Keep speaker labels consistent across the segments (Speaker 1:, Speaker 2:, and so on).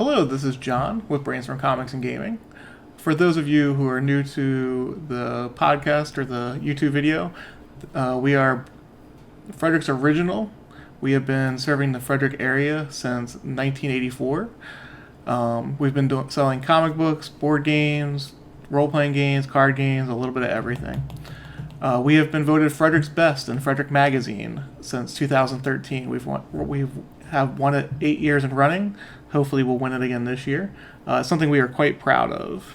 Speaker 1: Hello, this is John with Brainstorm Comics and Gaming. For those of you who are new to the podcast or the YouTube video, we are Frederick's Original. We have been serving the Frederick area since 1984. We've been selling comic books, board games, role-playing games, card games, a little bit of everything. We have been voted Frederick's Best in Frederick Magazine since 2013. We have won it 8 years in running. Hopefully we'll win it again this year. It's something we are quite proud of.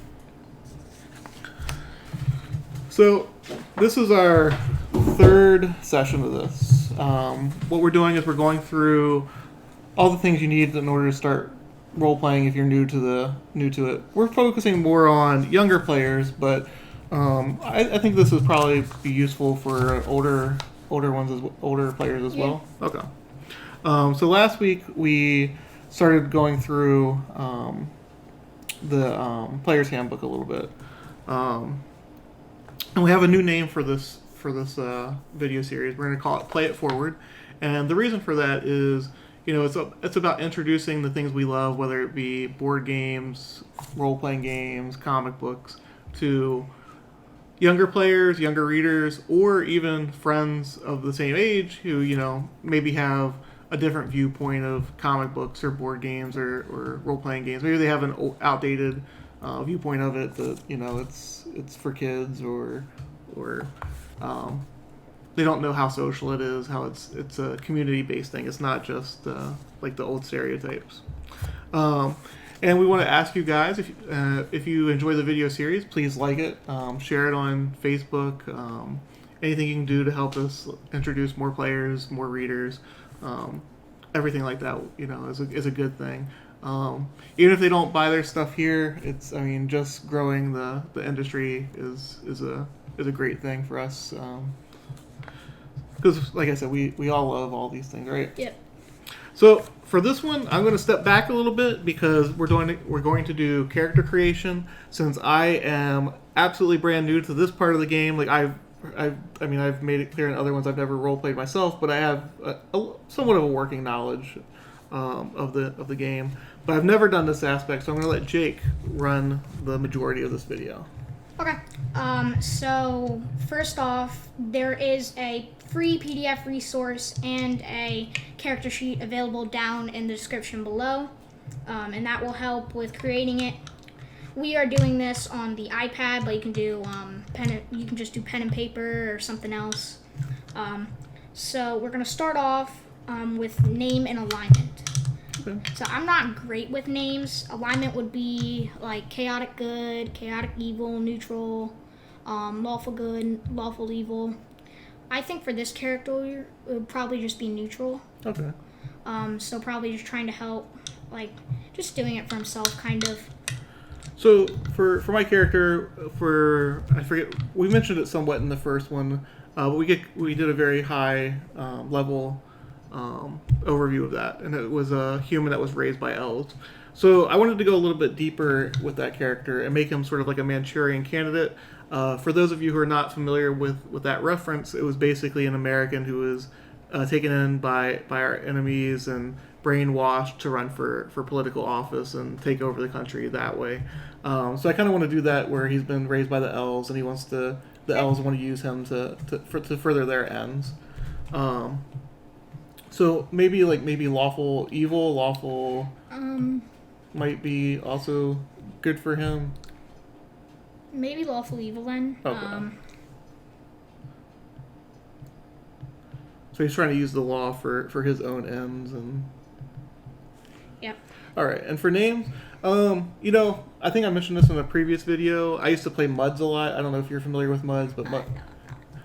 Speaker 1: So this is our third session of this. What we're doing is we're going through all the things you need in order to start role-playing if you're new to it. We're focusing more on younger players, but I think this would probably be useful for older players as well. Okay. So last week we started going through the player's handbook a little bit, and we have a new name for this video series. We're going to call it "Play It Forward," and the reason for that is, it's about introducing the things we love, whether it be board games, role-playing games, comic books, to younger players, younger readers, or even friends of the same age who, maybe have a different viewpoint of comic books or board games or role-playing games. Maybe they have an outdated viewpoint of it that, it's for kids or they don't know how social it is, how it's a community-based thing. It's not just like the old stereotypes. And we want to ask you guys, if you enjoy the video series, please like it, share it on Facebook, anything you can do to help us introduce more players, more readers, everything like that, is a good thing. Even if they don't buy their stuff here, just growing the industry is a great thing for us. Because, like I said, we all love all these things, right?
Speaker 2: Yep.
Speaker 1: So for this one, I'm going to step back a little bit because we're going to do character creation. Since I am absolutely brand new to this part of the game, like I've made it clear in other ones I've never role played myself, but I have somewhat of a working knowledge of the game. But I've never done this aspect, so I'm going to let Jake run the majority of this video.
Speaker 2: Okay. So first off, there is a free PDF resource and a character sheet available down in the description below, and that will help with creating it. We are doing this on the iPad, but you can do you can just do pen and paper or something else. So we're gonna start off with name and alignment.
Speaker 1: Okay.
Speaker 2: So I'm not great with names. Alignment would be like chaotic good, chaotic evil, neutral, lawful good, lawful evil. I think for this character, it would probably just be neutral.
Speaker 1: Okay.
Speaker 2: So probably just trying to help, like, just doing it for himself, kind of.
Speaker 1: So for my character, I forget, we mentioned it somewhat in the first one, but we did a very high level overview of that, and it was a human that was raised by elves. So I wanted to go a little bit deeper with that character and make him sort of like a Manchurian candidate. For those of you who are not familiar with that reference, it was basically an American who was taken in by our enemies and brainwashed to run for political office and take over the country that way. So I kind of want to do that where he's been raised by the elves and the elves want to use him to further their ends. So maybe lawful evil, lawful might be also good for him.
Speaker 2: Maybe lawful evil then.
Speaker 1: Okay. So he's trying to use the law for his own ends and.
Speaker 2: Yep.
Speaker 1: All right, and for names, I think I mentioned this in a previous video. I used to play MUDs a lot. I don't know if you're familiar with MUDs, but
Speaker 2: No.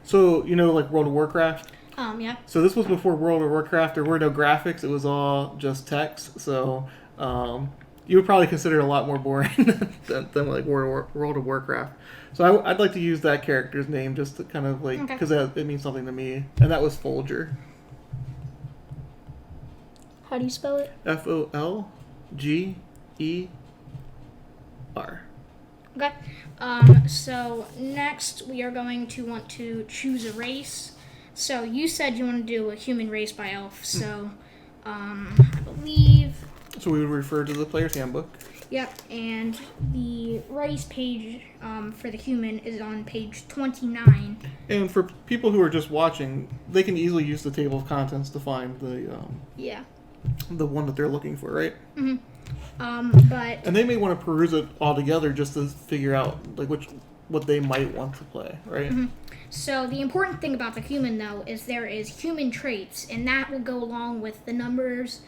Speaker 1: So like World of Warcraft.
Speaker 2: Yeah.
Speaker 1: So this was before World of Warcraft. There were no graphics. It was all just text. So you would probably consider it a lot more boring than like World of Warcraft. So I'd like to use that character's name just to kind of like, because it means something to me, and that was Folger.
Speaker 2: How do you spell it?
Speaker 1: Folger.
Speaker 2: Okay. So next we are going to want to choose a race. So you said you want to do a human race by elf. So I believe
Speaker 1: So we would refer to the player's handbook.
Speaker 2: Yep, and the race page for the human is on page 29.
Speaker 1: And for people who are just watching, they can easily use the table of contents to find the one that they're looking for, right?
Speaker 2: Mm-hmm. But
Speaker 1: and they may want to peruse it all together just to figure out like what they might want to play, right?
Speaker 2: Mm-hmm. So the important thing about the human, though, is there is human traits, and that will go along with the numbers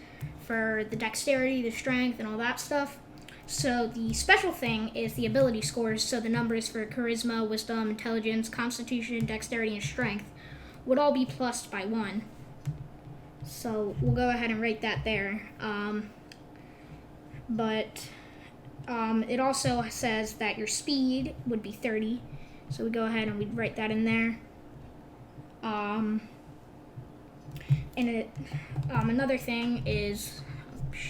Speaker 2: for the dexterity, the strength, and all that stuff. So the special thing is the ability scores, so the numbers for charisma, wisdom, intelligence, constitution, dexterity, and strength would all be plussed by 1. So we'll go ahead and write that there. But it also says that your speed would be 30. So we go ahead and we'd write that in there. Another thing is,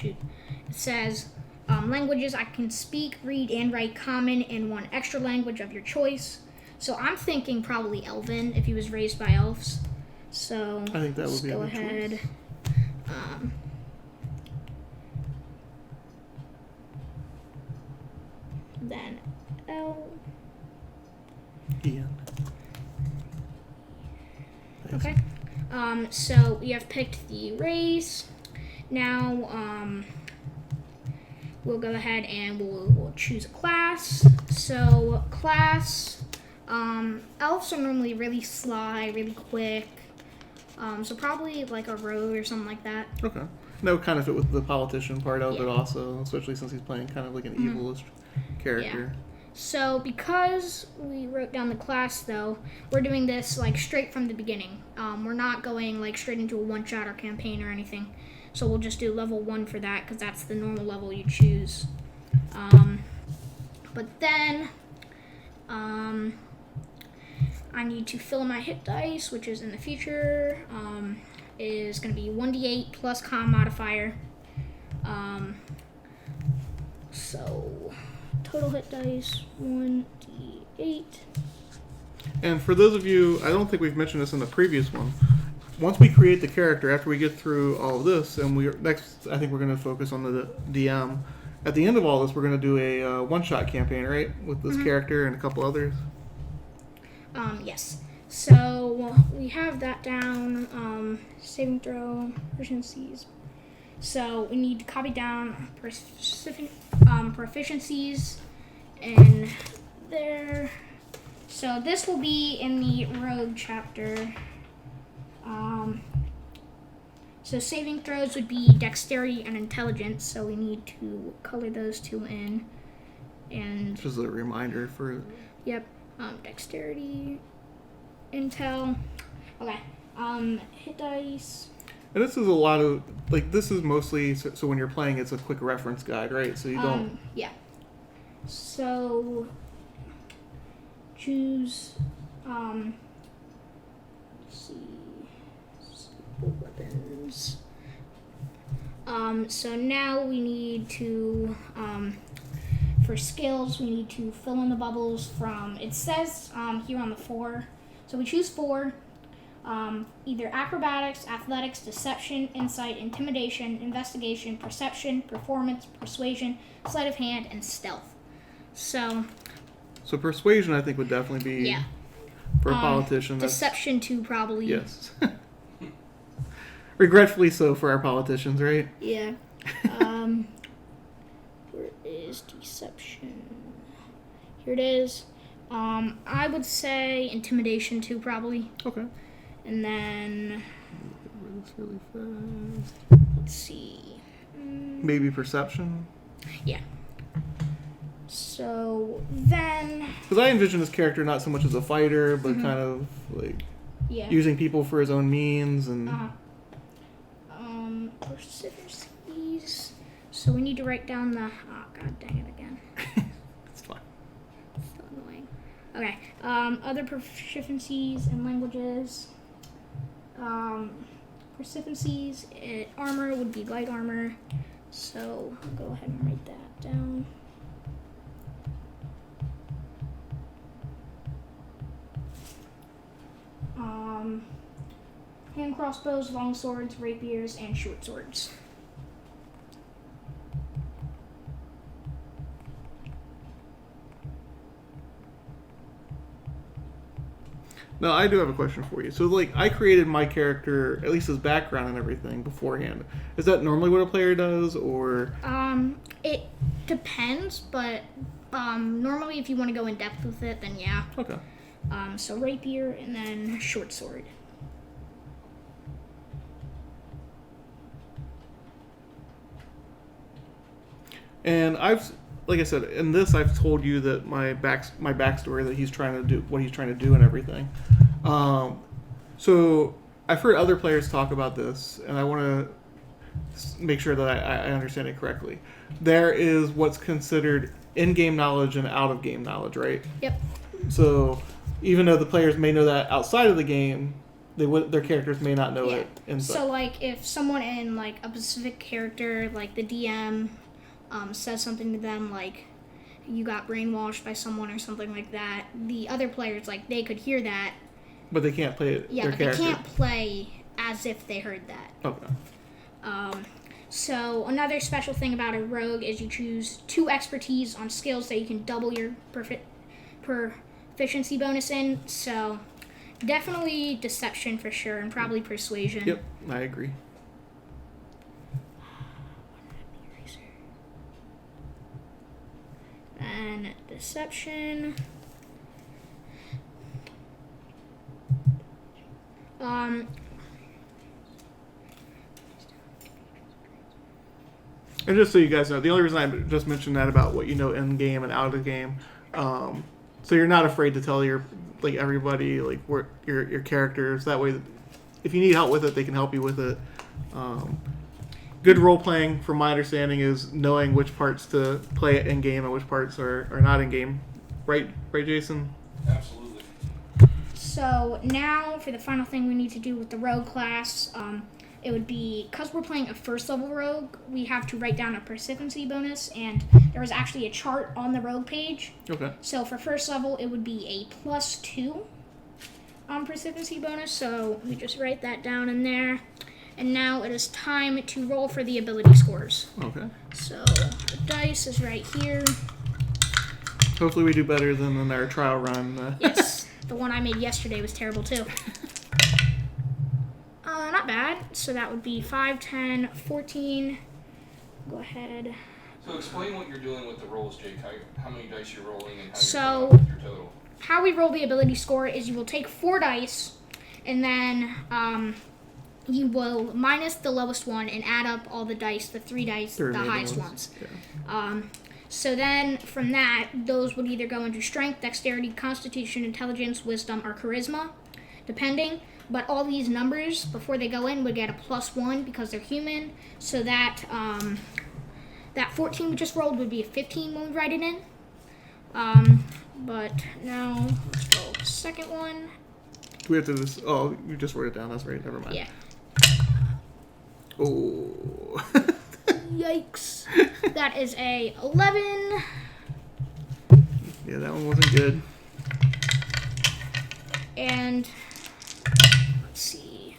Speaker 2: it says languages I can speak, read, and write common and one extra language of your choice. So I'm thinking probably Elven if he was raised by elves. So
Speaker 1: I think that would be a
Speaker 2: go
Speaker 1: good
Speaker 2: ahead.
Speaker 1: choice.
Speaker 2: Then L.
Speaker 1: Ian.
Speaker 2: Okay. So we have picked the race. Now, we'll go ahead and we'll choose a class. So class, elves are normally really sly, really quick. So probably like a rogue or something like that.
Speaker 1: Okay. That would kind of fit with the politician part of
Speaker 2: Yeah.
Speaker 1: it also, especially since he's playing kind of like an evilist character.
Speaker 2: Yeah. So because we wrote down the class, though, we're doing this like straight from the beginning. We're not going like straight into a one-shot or campaign or anything. So we'll just do level 1 for that because that's the normal level you choose. But then I need to fill in my hit dice, which is in the future. Is going to be 1d8 plus con modifier. So total hit dice 1d8.
Speaker 1: And for those of you, I don't think we've mentioned this in the previous one. Once we create the character, after we get through all of this, and next, I think we're going to focus on the DM. At the end of all this, we're going to do a one-shot campaign, right, with this character and a couple others.
Speaker 2: Yes. So we have that down. Saving throw proficiencies. So we need to copy down proficiencies in there. So this will be in the rogue chapter. So saving throws would be dexterity and intelligence. So we need to color those two in. And
Speaker 1: Just a reminder for...
Speaker 2: Yep. Dexterity, intel. Okay. Hit dice.
Speaker 1: And this is a lot of... this is mostly... So when you're playing, it's a quick reference guide, right? So you don't...
Speaker 2: Yeah. So choose... let's see... weapons. So now we need to... for skills, we need to fill in the bubbles from... It says here on the 4. So we choose 4. Either acrobatics, athletics, deception, insight, intimidation, investigation, perception, performance, persuasion, sleight of hand, and stealth. So
Speaker 1: persuasion, I think, would definitely be for a politician.
Speaker 2: Deception too, probably.
Speaker 1: Yes. Regretfully so for our politicians, right?
Speaker 2: Yeah. Where is deception? Here it is. I would say intimidation too, probably.
Speaker 1: Okay.
Speaker 2: And then
Speaker 1: This really fast.
Speaker 2: let's see.
Speaker 1: Maybe perception.
Speaker 2: Yeah. So then.
Speaker 1: Because I envision this character not so much as a fighter, but kind of like using people for his own means and.
Speaker 2: Proficiencies. So we need to write down the. Oh god, dang it again.
Speaker 1: It's fine.
Speaker 2: So annoying. Okay. Other proficiencies in languages. Proficiencies. Armor would be light armor. So I'll go ahead and write that down. Hand crossbows, long swords, rapiers, and short swords.
Speaker 1: Now, I do have a question for you. So, like, I created my character, at least his background and everything, beforehand. Is that normally what a player does, or?
Speaker 2: It depends, but normally if you want to go in depth with it, then yeah.
Speaker 1: Okay.
Speaker 2: So rapier and then short sword.
Speaker 1: And like I said, in this, I've told you that my backstory, that he's trying to do, what he's trying to do and everything. So I've heard other players talk about this, and I want to make sure that I understand it correctly. There is what's considered in-game knowledge and out-of-game knowledge, right?
Speaker 2: Yep.
Speaker 1: So even though the players may know that outside of the game, their characters may not know it inside.
Speaker 2: So, like, if someone in, like, a specific character, like the DM, says something to them, like, you got brainwashed by someone or something like that, the other players, like, they could hear that.
Speaker 1: But they can't play it.
Speaker 2: Yeah,
Speaker 1: their
Speaker 2: but
Speaker 1: character.
Speaker 2: they can't play as if they heard that.
Speaker 1: Okay.
Speaker 2: So another special thing about a rogue is you choose 2 expertise on skills that you can double your proficiency bonus in. So definitely deception for sure, and probably persuasion.
Speaker 1: Yep, I agree.
Speaker 2: And deception.
Speaker 1: And just so you guys know, the only reason I just mentioned that about what you know in game and out of the game, so you're not afraid to tell everybody where your characters. That way, if you need help with it, they can help you with it. Good role playing, from my understanding, is knowing which parts to play it in game and which parts are not in game. Right, Jason?
Speaker 3: Absolutely.
Speaker 2: So now for the final thing we need to do with the rogue class, it would be, because we're playing a first level rogue, we have to write down a proficiency bonus, and there is actually a chart on the rogue page.
Speaker 1: Okay.
Speaker 2: So for first level, it would be a +2 proficiency bonus, so we just write that down in there. And now it is time to roll for the ability scores.
Speaker 1: Okay.
Speaker 2: So the dice is right here.
Speaker 1: Hopefully we do better than in our trial run.
Speaker 2: Yes, the one I made yesterday was terrible too. Not bad. So that would be 5, 10, 14. Go ahead.
Speaker 3: So explain what you're doing with the rolls, Jake. How many dice you're rolling and how
Speaker 2: So-
Speaker 3: you're coming up with your total.
Speaker 2: How we roll the ability score is you will take 4 dice, and then you will minus the lowest one and add up all the dice, the 3 dice, the highest ones.
Speaker 1: Yeah.
Speaker 2: So then from that, those would either go into strength, dexterity, constitution, intelligence, wisdom, or charisma, depending. But all these numbers, before they go in, would get a +1 because they're human. So that that 14 we just rolled would be a 15 when we write it in. But now let's roll the second one.
Speaker 1: Do we have to just... Oh, you just wrote it down. That's right. Never mind.
Speaker 2: Yeah.
Speaker 1: Oh.
Speaker 2: Yikes. That is a 11.
Speaker 1: Yeah, that one wasn't good.
Speaker 2: And let's see.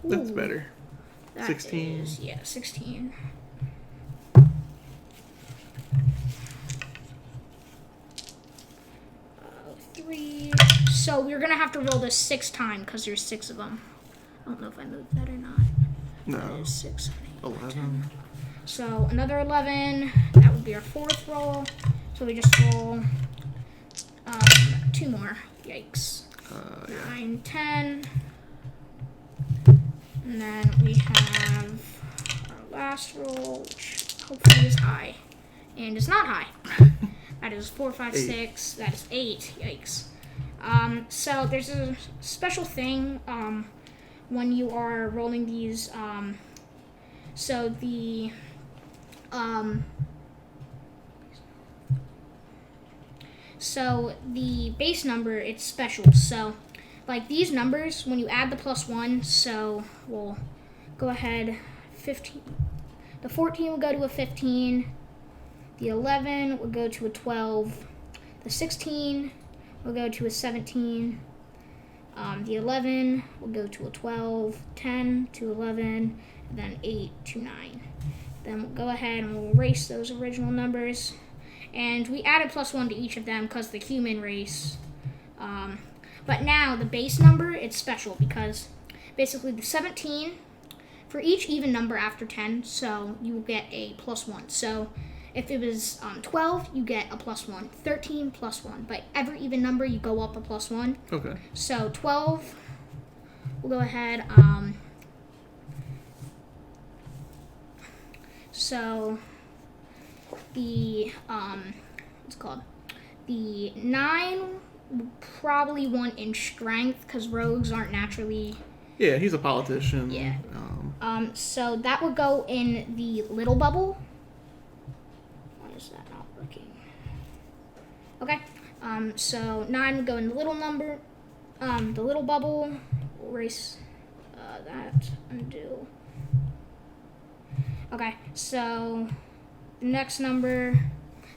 Speaker 1: That's
Speaker 2: Ooh,
Speaker 1: better.
Speaker 2: that
Speaker 1: 16.
Speaker 2: is- yeah, 16. Three. So we're gonna have to roll this 6 times because there's 6 of them. I don't know if I moved that or not. That
Speaker 1: No.
Speaker 2: is 6, 8,
Speaker 1: 11.
Speaker 2: So another 11. That would be our 4th roll. So we just roll 2 more. Yikes.
Speaker 1: Yeah.
Speaker 2: 9, 10. And then we have our last roll, which hopefully is high. And it's not high. That is 4, 5,
Speaker 1: 8.
Speaker 2: 6. That is 8. Yikes. So there's a special thing when you are rolling these. So the base number, it's special. So like these numbers, when you add the +1, so we'll go ahead, 15. The 14 will go to a 15. The 11 will go to a 12. The 16 will go to a 17. The 11 will go to a 12. 10 to 11. And then 8 to 9. Then we'll go ahead and we'll erase those original numbers. And we added +1 to each of them because the human race. But now the base number, it's special because basically the 17 for each even number after 10, so you will get a +1. So if it was 12, you get a +1. 13 +1. But every even number, you go up a +1.
Speaker 1: Okay.
Speaker 2: So 12, we'll go ahead. So the what's it called? The 9 probably want in strength because rogues aren't naturally.
Speaker 1: Yeah, he's a politician.
Speaker 2: Yeah. So that would go in the little bubble. Why is that not working? Okay. So 9 would go in the little number. The little bubble. We'll erase that. Undo. Okay. So the next number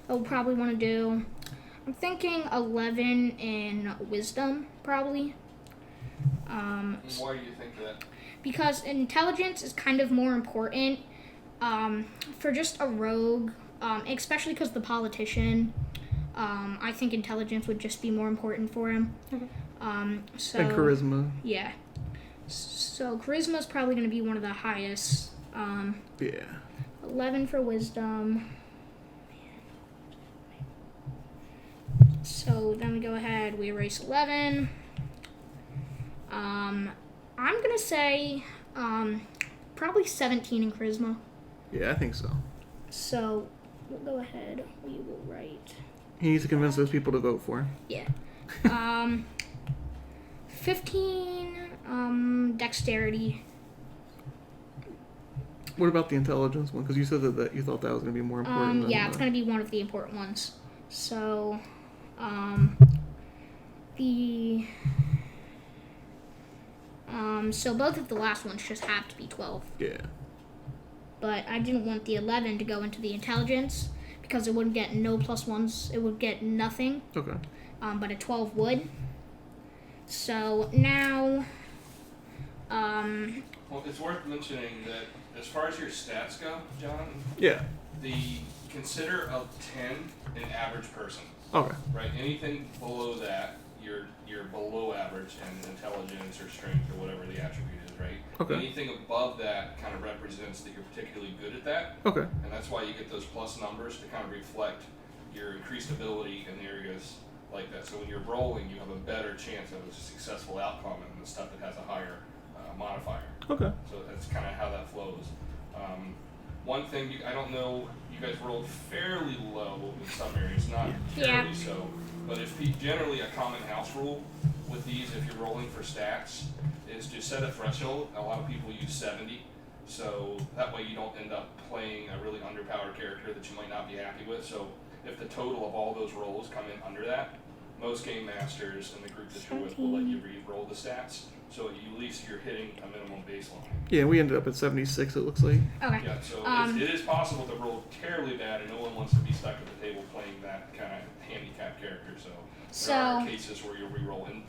Speaker 2: that we'll probably want to do. I'm thinking 11 in wisdom, probably.
Speaker 3: Why do you think that?
Speaker 2: Because intelligence is kind of more important for just a rogue, especially because the politician. I think intelligence would just be more important for him. So
Speaker 1: And charisma.
Speaker 2: Yeah. So charisma is probably going to be one of the highest.
Speaker 1: Yeah.
Speaker 2: 11 for wisdom. So then we go ahead, we erase 11. I'm going to say probably 17 in charisma.
Speaker 1: Yeah, I think so.
Speaker 2: So we'll go ahead, we will write.
Speaker 1: He needs to convince those people to vote for him.
Speaker 2: Yeah. 15 dexterity.
Speaker 1: What about the intelligence one? Because you said that you thought that was going to be more important.
Speaker 2: Yeah, it's going to be one of the important ones. So, so both of the last ones just have to be 12.
Speaker 1: Yeah.
Speaker 2: But I didn't want the 11 to go into the intelligence because it wouldn't get no +1s. It would get nothing.
Speaker 1: Okay.
Speaker 2: But a 12 would. So now,
Speaker 3: Well, it's worth mentioning that as far as your stats go, John,
Speaker 1: Yeah.
Speaker 3: consider a 10 an average person,
Speaker 1: Okay.
Speaker 3: right? Anything below that, you're below average in intelligence or strength or whatever the attribute is, right?
Speaker 1: Okay.
Speaker 3: Anything above that kind of represents that you're particularly good at that,
Speaker 1: Okay.
Speaker 3: and that's why you get those plus numbers to kind of reflect your increased ability in areas like that. So when you're rolling, you have a better chance of a successful outcome in the stuff that has a higher modifier.
Speaker 1: Okay.
Speaker 3: So that's kind of how that flows. One thing, I don't know, you guys rolled fairly low in some areas, not
Speaker 2: Yeah.
Speaker 3: fairly so, but generally a common house rule with these, if you're rolling for stats, is to set a threshold. A lot of people use 70, so that way you don't end up playing a really underpowered character that you might not be happy with. So if the total of all those rolls come in under that, most game masters in the group that you're with will let you re-roll the stats, so at least you're hitting a minimum baseline.
Speaker 1: Yeah, we ended up at 76, it looks like.
Speaker 2: okay.
Speaker 3: Yeah, so it is possible to roll terribly bad, and no one wants to be stuck at the table playing that kind of handicap character. So there are cases where you'll re-roll. And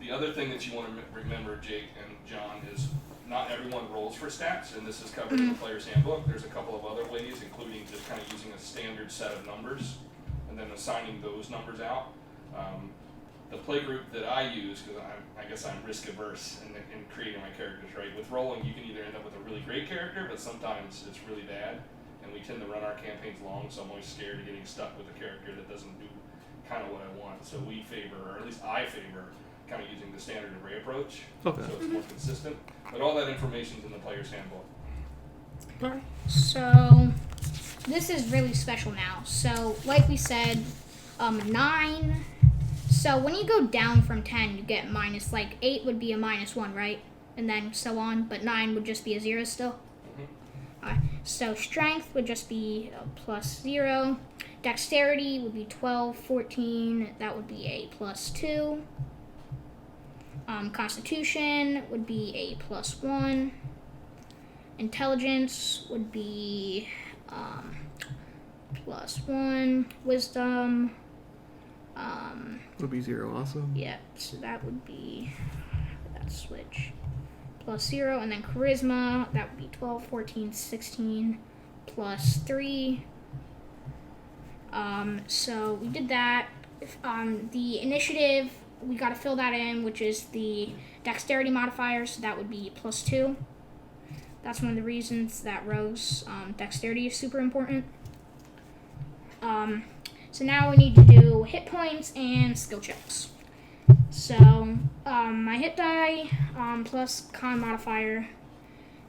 Speaker 3: the other thing that you want to remember, Jake and John, is not everyone rolls for stats, and this is covered in the player's handbook. There's a couple of other ways, including just kind of using a standard set of numbers and then assigning those numbers out. The play group that I use, because I guess I'm risk averse in creating my characters, right? With rolling, you can either end up with a really great character, but sometimes it's really bad, and we tend to run our campaigns long, so I'm always scared of getting stuck with a character that doesn't do kind of what I want. So we favor, or at least I favor, kind of using the standard array approach,
Speaker 1: Okay.
Speaker 3: so it's more consistent. But all that information's in the player's handbook.
Speaker 2: So this is really special now. So like we said, 9. So when you go down from 10, you get minus, like 8 would be a -1, right? And then so on, but 9 would just be a 0 still. Alright, so strength would just be a +0. Dexterity would be 12, 14, that would be a +2. Constitution would be a +1. Intelligence would be +1. Wisdom.
Speaker 1: Would be 0 also.
Speaker 2: Yeah, so that would be that switch +0, and then charisma, that would be 12, 14, 16 +3. So we did that. The initiative we got to fill that in, which is the dexterity modifier, so that would be +2. That's one of the reasons that rogues dexterity is super important. So now we need to do hit points and skill checks. So my hit die plus con modifier.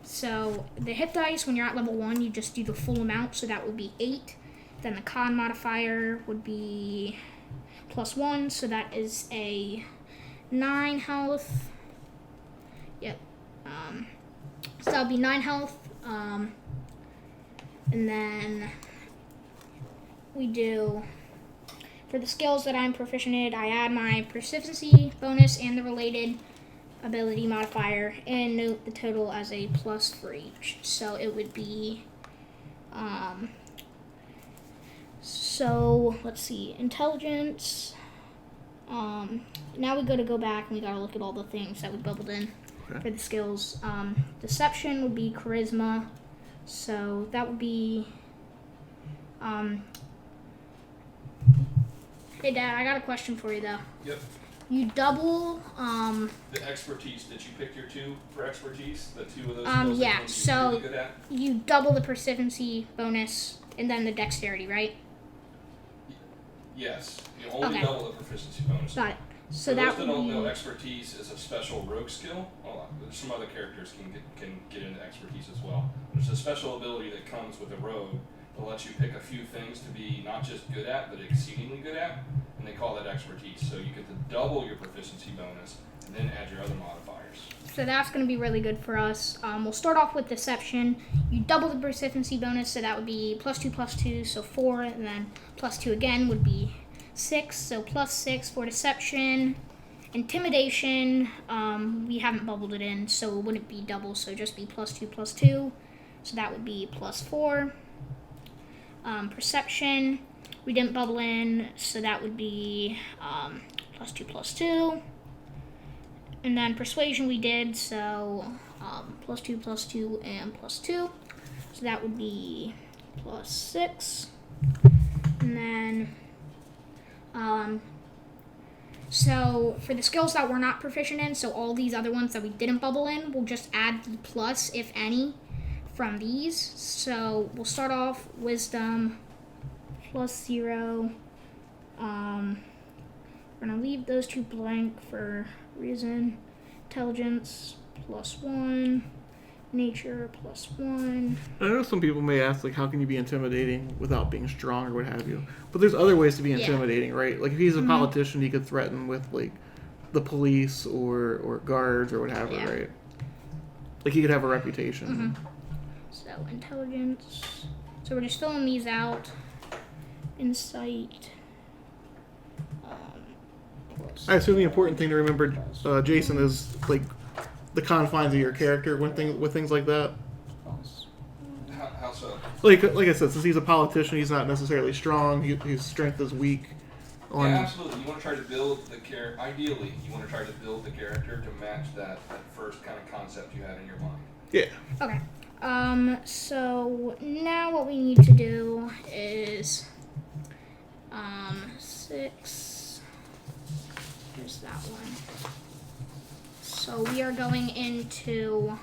Speaker 2: So the hit dice, when you're at level 1, you just do the full amount, so that would be 8. Then the con modifier would be +1, so that is a 9 health. Yep. So that would be 9 health. And then we do, for the skills that I'm proficient in, I add my proficiency bonus and the related ability modifier, and note the total as a plus for each. So it would be, so let's see, intelligence. Now we go back and we gotta look at all the things that we bubbled in for the skills. Deception would be charisma, so that would be, hey Dad, I got a question for you though.
Speaker 3: Yep.
Speaker 2: You double,
Speaker 3: the expertise, did you pick your 2 for expertise? The 2 of those skills
Speaker 2: yeah,
Speaker 3: that
Speaker 2: so
Speaker 3: you're really good at?
Speaker 2: you double the proficiency bonus and then the dexterity, right?
Speaker 3: Yes. You only
Speaker 2: Okay.
Speaker 3: double the proficiency bonus.
Speaker 2: Got it. So
Speaker 3: For
Speaker 2: that
Speaker 3: those that don't
Speaker 2: would
Speaker 3: know,
Speaker 2: be,
Speaker 3: expertise is a special rogue skill. Well, some other characters can get into expertise as well. There's a special ability that comes with a rogue that lets you pick a few things to be not just good at, but exceedingly good at, and they call that expertise. So you get to double your proficiency bonus and then add your other modifiers.
Speaker 2: so that's going to be really good for us. We'll start off with deception. You double the proficiency bonus, so that would be +2, so 4, and then +2 again would be 6, so +6 for deception. Intimidation, we haven't bubbled it in, so it wouldn't be double, so just be +2, so that would be +4. Perception, we didn't bubble in, so that would be +2, and then persuasion we did, so +2, and +2, so that would be +6, and then so for the skills that we're not proficient in, so all these other ones that we didn't bubble in, we'll just add the plus, if any, from these. So we'll start off wisdom +0. We're gonna leave those 2 blank for reason. Intelligence +1. Nature +1.
Speaker 1: I know some people may ask, like, how can you be intimidating without being strong or what have you? But there's other ways to be intimidating, right? Like, if he's a politician, he could threaten with, like, the police or guards or whatever, right? Like, he could have a reputation.
Speaker 2: So intelligence. So we're just filling these out. Insight.
Speaker 1: I assume the important thing to remember, Jason, is, like, the confines of your character with things like that.
Speaker 3: How so?
Speaker 1: Like I said, since he's a politician, he's not necessarily strong. His strength is weak.
Speaker 3: Yeah, absolutely. You want to try to build the character. Ideally, you want to try to build the character to match that first kind of concept you had in your mind.
Speaker 1: Yeah.
Speaker 2: Okay. So now what we need to do is 6. Here's that one. So we are going into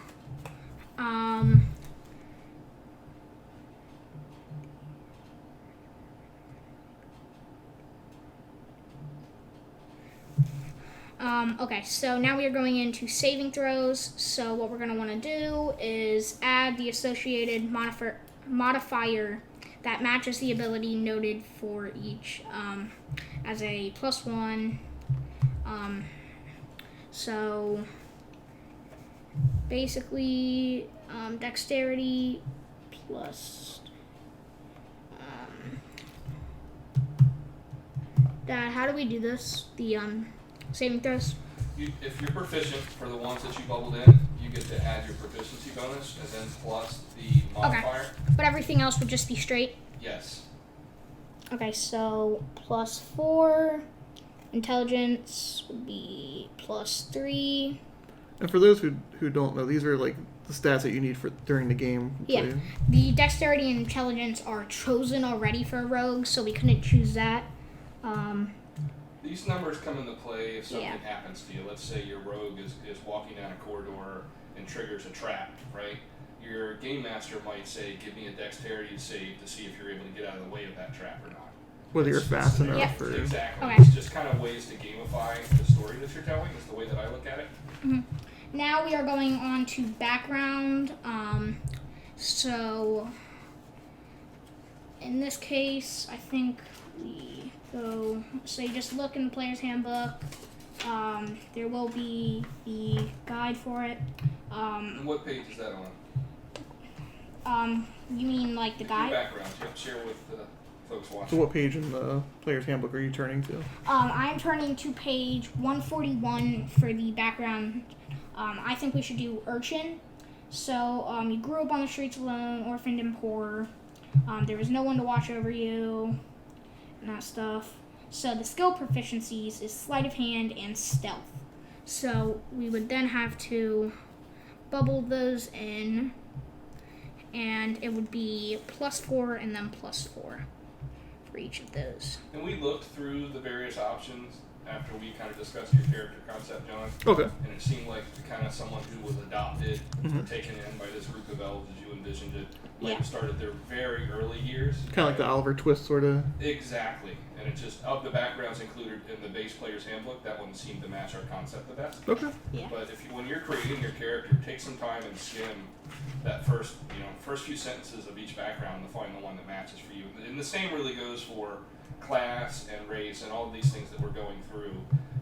Speaker 2: okay, so now we are going into saving throws. So what we're going to want to do is add the associated modifier that matches the ability noted for each as a +1. So basically dexterity plus Dad, how do we do this? The saving throws?
Speaker 3: If you're proficient for the ones that you bubbled in, you get to add your proficiency bonus and then plus the modifier.
Speaker 2: Okay. But everything else would just be straight?
Speaker 3: Yes.
Speaker 2: Okay, so +4. Intelligence would be +3.
Speaker 1: And for those who don't know, these are like the stats that you need for during the game.
Speaker 2: Yeah. The dexterity and intelligence are chosen already for a rogue, so we couldn't choose that.
Speaker 3: These numbers come into play if something happens to you. Let's say your rogue is walking down a corridor and triggers a trap, right? Your game master might say, give me a dexterity save to see if you're able to get out of the way of that trap or not.
Speaker 1: Whether you're fast enough. Or...
Speaker 3: Exactly.
Speaker 2: Okay.
Speaker 3: It's just kind of ways to gamify the story that you're telling is the way that I look at it.
Speaker 2: Mm-hmm. Now we are going on to background. So in this case, I think we go, so you just look in the player's handbook. There will be the guide for it.
Speaker 3: And what page is that
Speaker 2: on? You mean like the guide?
Speaker 3: Your background. You have to share with the folks watching.
Speaker 1: So what page in the player's handbook are you turning to?
Speaker 2: I'm turning to page 141 for the background. I think we should do urchin. So you grew up on the streets alone, orphaned and poor. There was no one to watch over you, and that stuff. So the skill proficiencies is sleight of hand and stealth. So we would then have to bubble those in, and it would be +4 and then +4 for each of those.
Speaker 3: And we looked through the various options after we kind of discussed your character concept, John.
Speaker 1: Okay.
Speaker 3: And it seemed like kind of someone who was adopted or taken in by this group of elves as you envisioned it, might have started their very early years.
Speaker 1: Kind of like the Oliver Twist sort of.
Speaker 3: Exactly. And it just, of the backgrounds included in the base player's handbook, that one seemed to match our concept the best.
Speaker 1: Okay.
Speaker 2: Yeah.
Speaker 3: But if you, when you're creating your character, take some time and skim that first few sentences of each background to find the one that matches for you. And the same really goes for class and race and all of these things that we're going through.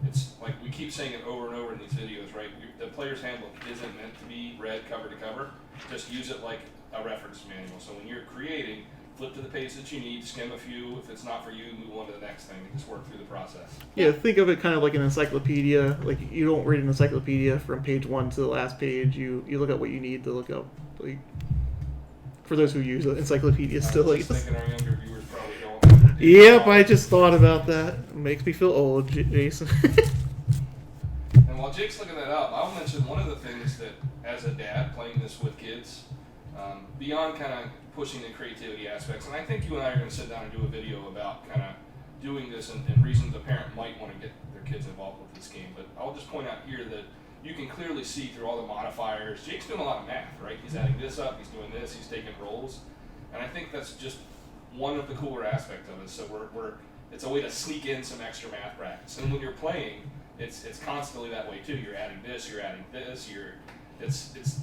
Speaker 3: It's like we keep saying it over and over in these videos, right? The player's handbook isn't meant to be read cover to cover. Just use it like a reference manual. So when you're creating, flip to the page that you need, skim a few. If it's not for you, move on to the next thing and just work through the process.
Speaker 1: Yeah, think of it kind of like an encyclopedia. Like you don't read an encyclopedia from page 1 to the last page. You look at what you need to look up. Like for those who use encyclopedias still.
Speaker 3: I'm
Speaker 1: Like,
Speaker 3: just thinking our younger viewers probably don't.
Speaker 1: Yep, I just thought about that. It makes me feel old, Jason.
Speaker 3: And while Jake's looking that up, I'll mention one of the things that, as a dad playing this with kids, beyond kind of pushing the creativity aspects, and I think you and I are going to sit down and do a video about kind of doing this and reasons a parent might want to get their kids involved with this game. But I'll just point out here that you can clearly see through all the modifiers. Jake's doing a lot of math, right? He's adding this up, he's doing this, he's taking rolls, and I think that's just one of the cooler aspects of it. So it's a way to sneak in some extra math practice. And when you're playing, it's constantly that way too. You're adding this,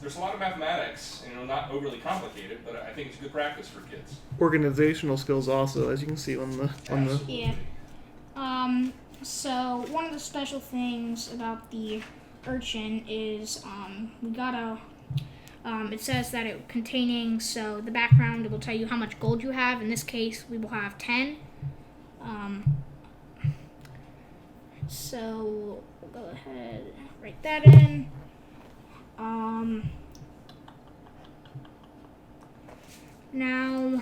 Speaker 3: there's a lot of mathematics, not overly complicated, but I think it's good practice for kids.
Speaker 1: Organizational skills also, as you can see on the
Speaker 2: Yeah. So one of the special things about the urchin is we gotta. It says that it containing, so the background, it will tell you how much gold you have. In this case, we will have 10. So we'll go ahead and write that in. Now,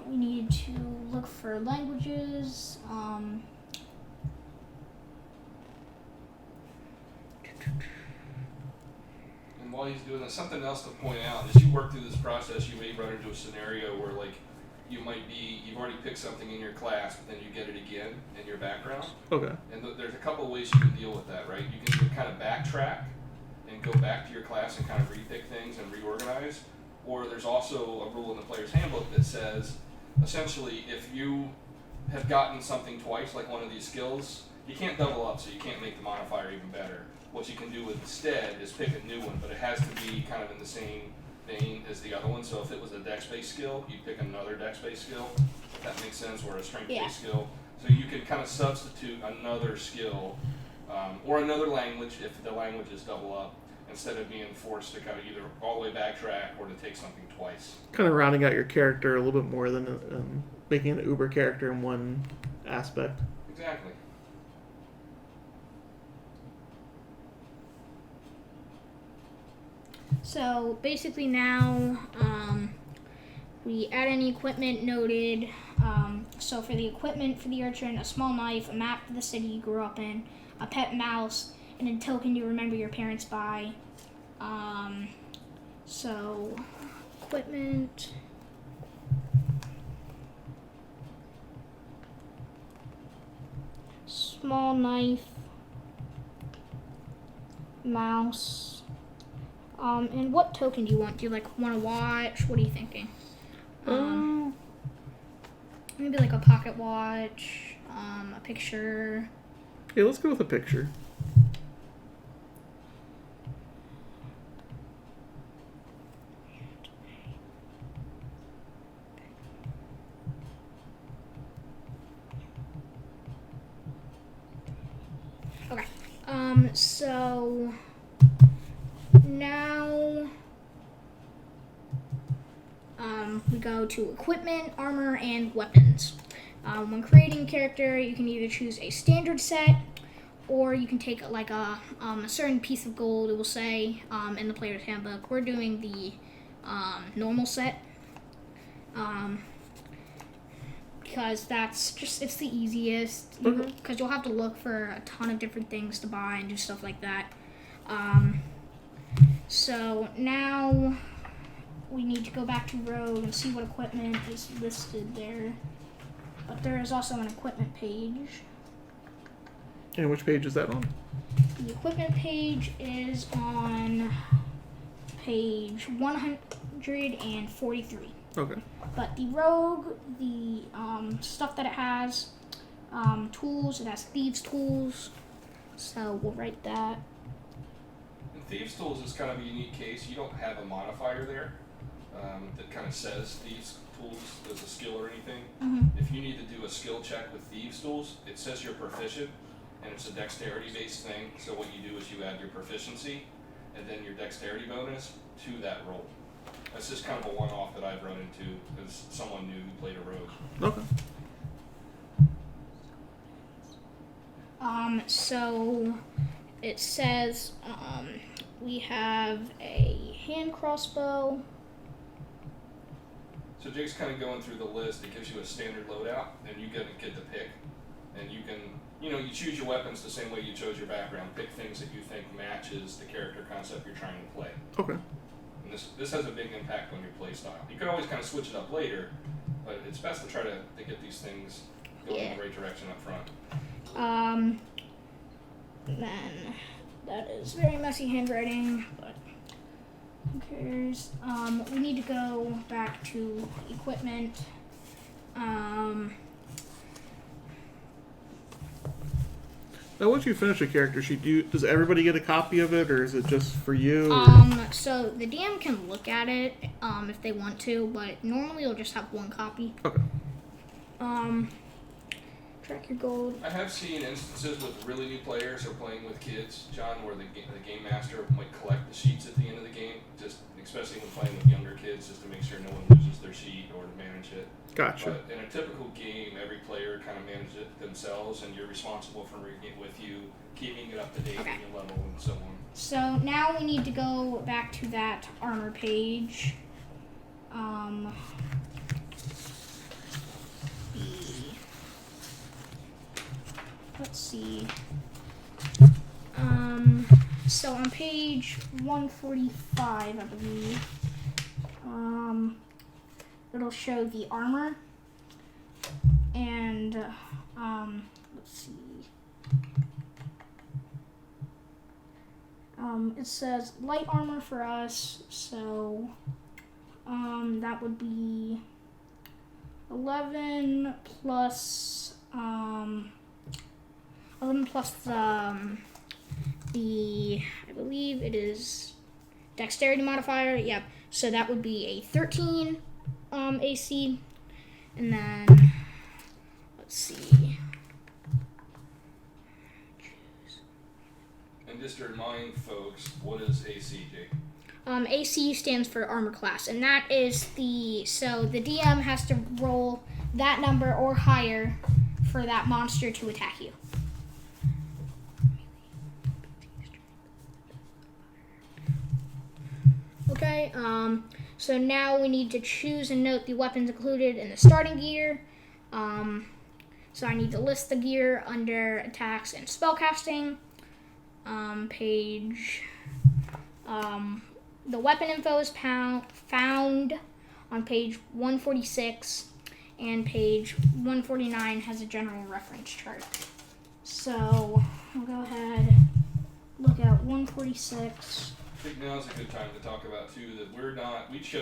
Speaker 2: we need to look for languages.
Speaker 3: And while he's doing this, something else to point out, as you work through this process, you may run into a scenario where you've already picked something in your class, but then you get it again in your background.
Speaker 1: Okay.
Speaker 3: And there's a couple of ways you can deal with that, right? You can kind of backtrack and go back to your class and kind of repick things and reorganize. Or there's also a rule in the player's handbook that says, essentially, if you have gotten something twice, like one of these skills, you can't double up, so you can't make the modifier even better. What you can do instead is pick a new one, but it has to be kind of in the same vein as the other one. So if it was a dex-based skill, you'd pick another dex-based skill, if that makes sense, or a strength-based skill. So you can kind of substitute another skill or another language if the language is double up, instead of being forced to kind of either all the way backtrack or to take something twice.
Speaker 1: Kind of rounding out your character a little bit more than making an uber character in one aspect.
Speaker 3: Exactly.
Speaker 2: So basically now we add any equipment noted. So for the equipment for the urchin, a small knife, a map of the city you grew up in, a pet mouse, and a token you remember your parents by. So equipment. small knife, mouse. And what token do you want? Do you want to watch? What are you thinking? Maybe like a pocket watch, a picture.
Speaker 1: Yeah, let's go with a picture.
Speaker 2: Okay. So now we go to equipment, armor, and weapons. When creating a character, you can either choose a standard set, or you can take like a certain piece of gold. It will say in the player's handbook. We're doing the normal set because it's the easiest. Because you'll have to look for a ton of different things to buy and do stuff like that. So now we need to go back to Rogue and see what equipment is listed there. But there is also an equipment page.
Speaker 1: And which page is that on?
Speaker 2: The equipment page is on page 143.
Speaker 1: Okay.
Speaker 2: But the Rogue, the stuff that it has, tools, it has Thieves' Tools. So we'll write that.
Speaker 3: And Thieves' Tools is kind of a unique case. You don't have a modifier there that kind of says Thieves' Tools as a skill or anything.
Speaker 2: Mm-hmm.
Speaker 3: If you need to do a skill check with Thieves' Tools, it says you're proficient, and it's a dexterity-based thing. So what you do is you add your proficiency and then your dexterity bonus to that roll. That's just kind of a one-off that I've run into as someone new who played a rogue.
Speaker 1: Okay.
Speaker 2: So it says we have a hand crossbow.
Speaker 3: So Jake's kind of going through the list. It gives you a standard loadout, and you get to pick. And you can, you choose your weapons the same way you chose your background. Pick things that you think matches the character concept you're trying to play.
Speaker 1: Okay.
Speaker 3: And this has a big impact on your play style. You can always kind of switch it up later, but it's best to try to get these things going in the right direction up front.
Speaker 2: Then that is very messy handwriting, but who cares? We need to go back to equipment.
Speaker 1: Now, once you finish a character sheet, does everybody get a copy of it, or is it just for you?
Speaker 2: So the DM can look at it if they want to, but normally you'll just have one copy.
Speaker 1: Okay.
Speaker 2: Track your gold.
Speaker 3: I have seen instances with really new players or playing with kids, John, where the game master might collect the sheets at the end of the game, just especially when playing with younger kids, just to make sure no one loses their sheet or to manage it.
Speaker 1: Gotcha.
Speaker 3: But in a typical game, every player kind of manages it themselves, and you're responsible for reading it with you, keeping it up to date
Speaker 2: Okay.
Speaker 3: on your level, and so on.
Speaker 2: So now we need to go back to that armor page. Let's see. So on page 145, I believe, it'll show the armor, and let's see. It says light armor for us, so that would be 11 plus 11 plus the I believe it is dexterity modifier. Yep. So that would be a 13 AC, and then let's see.
Speaker 3: And just to remind folks, what is AC, Jake?
Speaker 2: AC stands for armor class, and that is the DM has to roll that number or higher for that monster to attack you. Okay, so now we need to choose and note the weapons included in the starting gear. So I need to list the gear under attacks and spellcasting. The weapon info is found on page 146, and page 149 has a general reference chart. So I'll go ahead, look at 146.
Speaker 3: I think now's a good time to talk about too that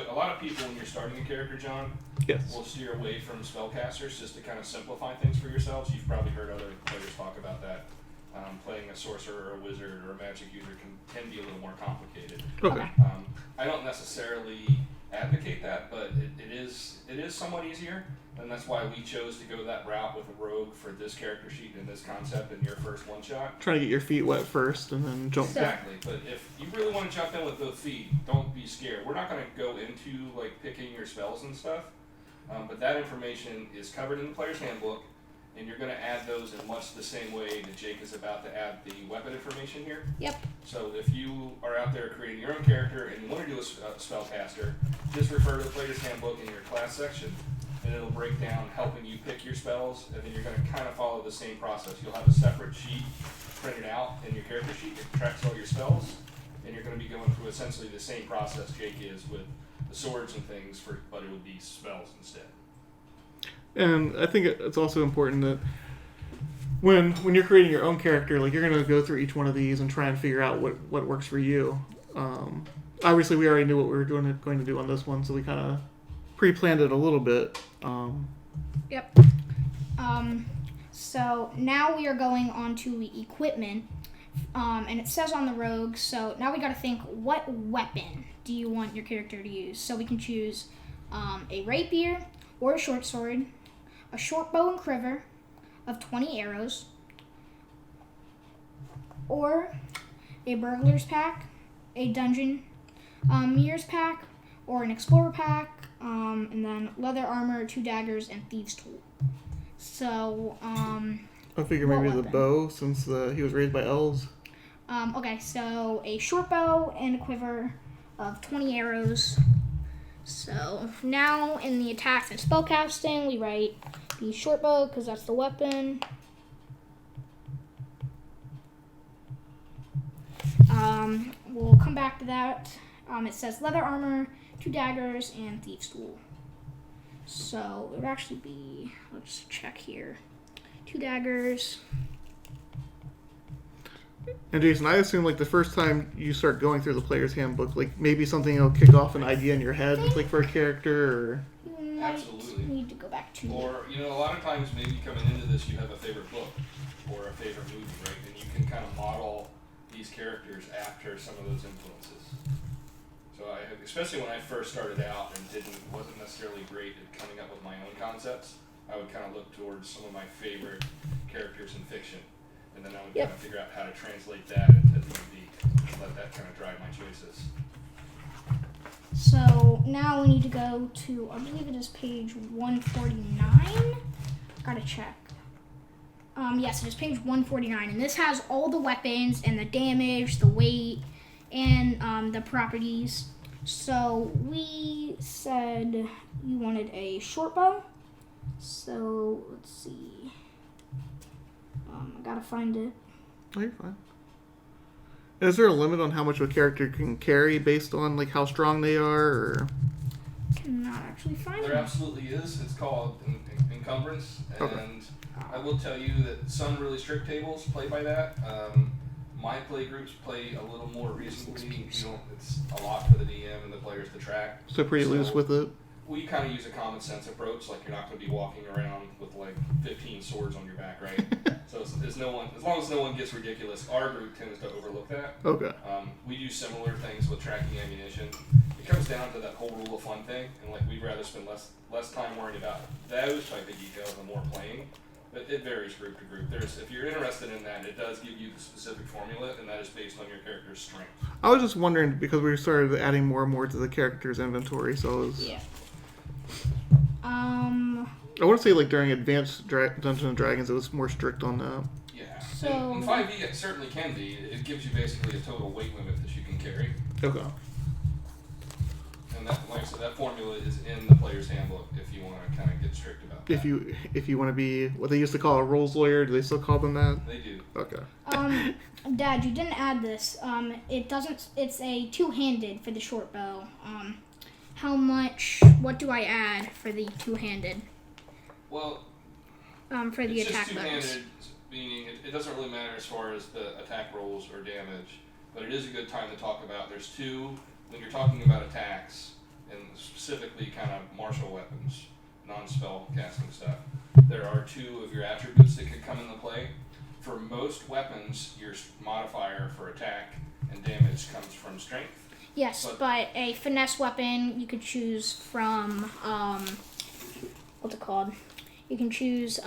Speaker 3: a lot of people when you're starting a character, John,
Speaker 1: Yes.
Speaker 3: will steer away from spellcasters just to kind of simplify things for yourselves. You've probably heard other players talk about that. Playing a sorcerer or a wizard or a magic user can be a little more complicated.
Speaker 1: Okay.
Speaker 3: I don't necessarily advocate that, but it is somewhat easier, and that's why we chose to go that route with a rogue for this character sheet and this concept in your first one shot.
Speaker 1: Trying to get your feet wet first and then jump back.
Speaker 3: Exactly, but if you really want to jump in with both feet, don't be scared. We're not going to go into like picking your spells and stuff, but that information is covered in the player's handbook. And you're going to add those in much the same way that Jake is about to add the weapon information here.
Speaker 2: Yep.
Speaker 3: So if you are out there creating your own character and you want to do a spellcaster, just refer to the player's handbook in your class section, and it'll break down helping you pick your spells, and then you're going to kind of follow the same process. You'll have a separate sheet printed out in your character sheet that tracks all your spells, and you're going to be going through essentially the same process Jake is with the swords and things, but it would be spells instead.
Speaker 1: And I think it's also important that when you're creating your own character, like you're going to go through each one of these and try and figure out what works for you. Obviously, we already knew what we were going to do on this one, so we kind of pre-planned it a little bit.
Speaker 2: Yep. So now we are going on to equipment, and it says on the rogue. So now we got to think, what weapon do you want your character to use? So we can choose a rapier or a short sword, a short bow and quiver of 20 arrows, or a burglar's pack, a dungeon mirrors pack, or an explorer pack, and then leather armor, 2 daggers, and thieves' tool. So,
Speaker 1: I figure maybe the bow, since he was raised by elves.
Speaker 2: Okay, so a short bow and a quiver of 20 arrows. So now in the attacks and spellcasting, we write the short bow because that's the weapon. We'll come back to that. It says leather armor, 2 daggers, and thieves' tool. So it would actually be, let's check here, 2 daggers.
Speaker 1: And Jason, I assume like the first time you start going through the player's handbook, like maybe something will kick off an idea in your head, like for a character, or
Speaker 3: Absolutely.
Speaker 2: Need to go back to.
Speaker 3: Or a lot of times maybe coming into this you have a favorite book or a favorite movie, right? And you can kind of model these characters after some of those influences. So especially when I first started out and wasn't necessarily great at coming up with my own concepts, I would kind of look towards some of my favorite characters in fiction. And then I would kind of figure out how to translate that into D&D and let that kind of drive my choices.
Speaker 2: So now we need to go to, I believe it is page 149. Gotta check. Yes, it is page 149, and this has all the weapons and the damage, the weight, and the properties. So we said you wanted a short bow. So let's see. I gotta find it.
Speaker 1: Oh, you're fine. Is there a limit on how much a character can carry based on like how strong they are, or?
Speaker 2: Cannot actually find it.
Speaker 3: There absolutely is. It's called encumbrance, and
Speaker 1: Okay.
Speaker 3: I will tell you that some really strict tables play by that. My play groups play a little more reasonably. It's a lot for the DM and the players to track.
Speaker 1: So pretty loose with it.
Speaker 3: We kind of use a common sense approach. Like you're not going to be walking around with like 15 swords on your back, right? So as long as no one gets ridiculous, our group tends to overlook that.
Speaker 1: Okay.
Speaker 3: We do similar things with tracking ammunition. It comes down to that whole rule of fun thing, and like we'd rather spend less time worrying about those type of details and more playing. But it varies group to group. If you're interested in that, it does give you the specific formula, and that is based on your character's strength.
Speaker 1: I was just wondering because we started adding more and more to the character's inventory, so it was.
Speaker 2: Yeah.
Speaker 1: I want to say like during Advanced Dungeons and Dragons, it was more strict on that.
Speaker 3: Yeah.
Speaker 2: So
Speaker 3: in 5e, it certainly can be. It gives you basically a total weight limit that you can carry.
Speaker 1: Okay.
Speaker 3: And that, like I said, that formula is in the player's handbook if you want to kind of get strict about that.
Speaker 1: If you want to be what they used to call a rules lawyer, do they still call them that?
Speaker 3: They do.
Speaker 1: Okay.
Speaker 2: Dad, you didn't add this. It doesn't. It's a two-handed for the short bow. What do I add for the two-handed?
Speaker 3: Well,
Speaker 2: for the
Speaker 3: it's
Speaker 2: attack
Speaker 3: just
Speaker 2: bonus.
Speaker 3: two-handed meaning it doesn't really matter as far as the attack rolls or damage, but it is a good time to talk about. There's two, when you're talking about attacks, and specifically kind of martial weapons, non-spell casting stuff, there are two of your attributes that could come into play. For most weapons, your modifier for attack and damage comes from strength.
Speaker 2: Yes, but a finesse weapon you could choose from, what's it called? You can choose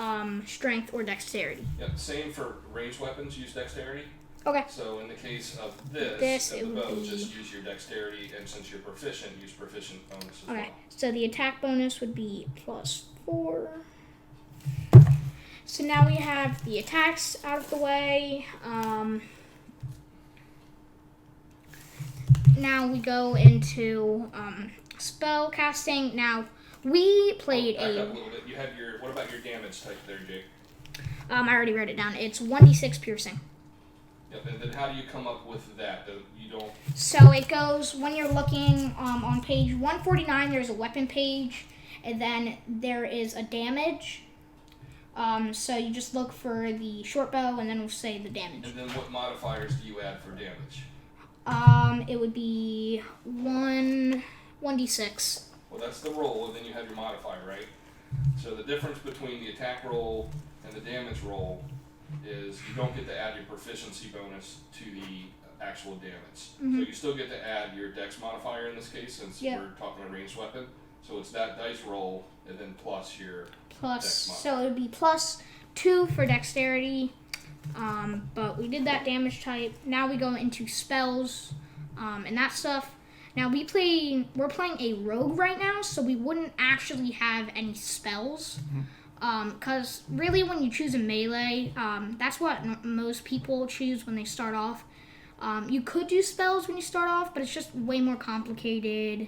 Speaker 2: strength or dexterity.
Speaker 3: Yep, same for ranged weapons, use dexterity.
Speaker 2: Okay.
Speaker 3: So in the case of this of the bow, just use your dexterity, and since you're proficient, use proficient bonus as well.
Speaker 2: Okay, so the attack bonus would be +4. So now we have the attacks out of the way. Now we go into spell casting. Now we played
Speaker 3: back up a little bit. You had your. What about your damage type there, Jake?
Speaker 2: I already wrote it down. It's 1d6 piercing.
Speaker 3: Yep. And then how do you come up with that? You don't.
Speaker 2: So it goes when you're looking on page 149. There's a weapon page, and then there is a damage. So you just look for the short bow, and then we'll say the damage.
Speaker 3: And then what modifiers do you add for damage?
Speaker 2: It would be 1d6.
Speaker 3: Well, that's the roll, and then you have your modifier, right? So the difference between the attack roll and the damage roll is you don't get to add your proficiency bonus to the actual damage.
Speaker 2: Mm-hmm.
Speaker 3: So you still get to add your dex modifier in this case, since we're talking a ranged weapon. So it's that dice roll, and then plus your dex modifier.
Speaker 2: So it would be +2 for dexterity. But we did that damage type. Now we go into spells, and that stuff. Now we're playing a rogue right now, so we wouldn't actually have any spells. Because really when you choose a melee, that's what most people choose when they start off. You could do spells when you start off, but it's just way more complicated.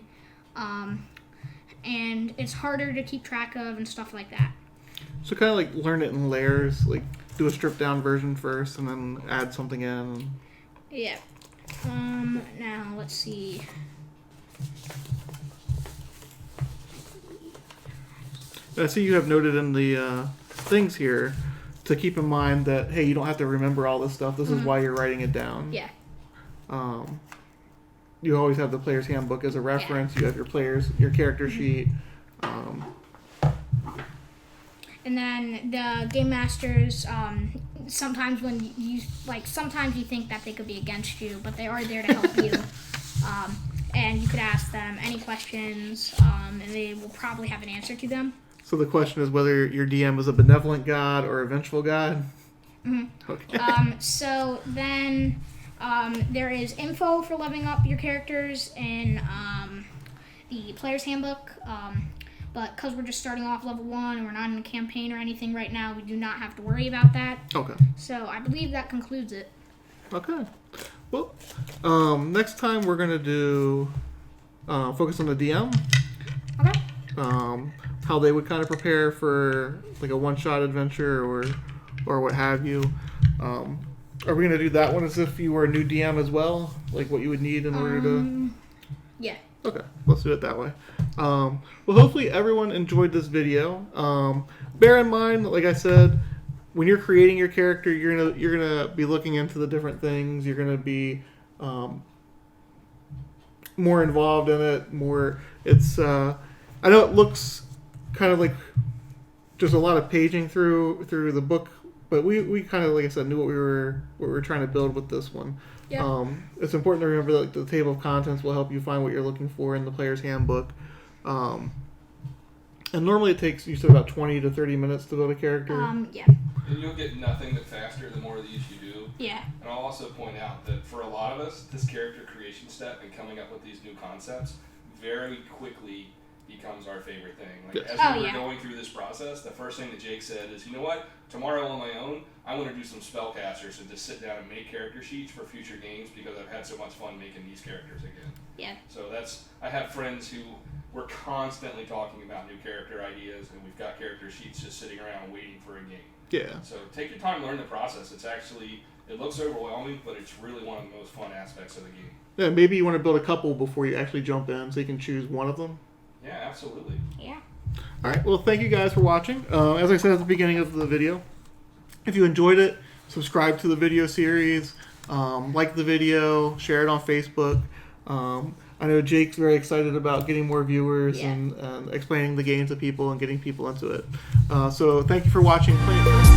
Speaker 2: And it's harder to keep track of and stuff like that.
Speaker 1: So kind of like learn it in layers, like do a stripped down version first and then add something in.
Speaker 2: Yeah. Now let's see.
Speaker 1: I see you have noted in the things here to keep in mind that, hey, you don't have to remember all this stuff. This is why you're writing it down.
Speaker 2: Yeah.
Speaker 1: You always have the player's handbook as a reference. Yeah. You have your character sheet.
Speaker 2: And then the game masters, sometimes when sometimes you think that they could be against you, but they are there to help you. And you could ask them any questions, and they will probably have an answer to them.
Speaker 1: So the question is whether your DM is a benevolent god or a vengeful god?
Speaker 2: Mm-hmm.
Speaker 1: Okay.
Speaker 2: So then there is info for leveling up your characters in the player's handbook. But because we're just starting off level 1 and we're not in a campaign or anything right now, we do not have to worry about that.
Speaker 1: Okay.
Speaker 2: So I believe that concludes it.
Speaker 1: Okay. Well, next time we're going to do focus on the DM.
Speaker 2: Okay.
Speaker 1: How they would kind of prepare for like a one-shot adventure or what have you. Are we going to do that one as if you were a new DM as well? Like what you would need in order to...
Speaker 2: Yeah.
Speaker 1: Okay, let's do it that way. Well, hopefully everyone enjoyed this video. Bear in mind, like I said, when you're creating your character, you're gonna be looking into the different things. You're gonna be more involved in it. It's I know it looks kind of like just a lot of paging through the book, but we kind of, like I said, knew what we were trying to build with this one.
Speaker 2: Yeah.
Speaker 1: It's important to remember that the table of contents will help you find what you're looking for in the player's handbook. And normally it takes, you said, about 20 to 30 minutes to build a character.
Speaker 2: Yeah.
Speaker 3: And you'll get nothing but faster the more of these you do.
Speaker 2: Yeah.
Speaker 3: And I'll also point out that for a lot of us, this character creation step and coming up with these new concepts very quickly becomes our favorite thing. Like as we were going through this process, the first thing that Jake said is, you know what? Tomorrow on my own, I want to do some spellcasters and just sit down and make character sheets for future games because I've had so much fun making these characters again.
Speaker 2: Yeah.
Speaker 3: So I have friends who we're constantly talking about new character ideas, and we've got character sheets just sitting around waiting for a game.
Speaker 1: Yeah.
Speaker 3: So take your time, learn the process. It looks overwhelming, but it's really one of the most fun aspects of the game.
Speaker 1: Yeah, maybe you want to build a couple before you actually jump in, so you can choose one of them.
Speaker 3: Yeah, absolutely.
Speaker 2: Yeah.
Speaker 1: All right. Well, thank you guys for watching. As I said at the beginning of the video, If you enjoyed it, subscribe to the video series, like the video, share it on Facebook. I know Jake's very excited about getting more viewers and explaining the game to people and getting people into it. So thank you for watching Play It.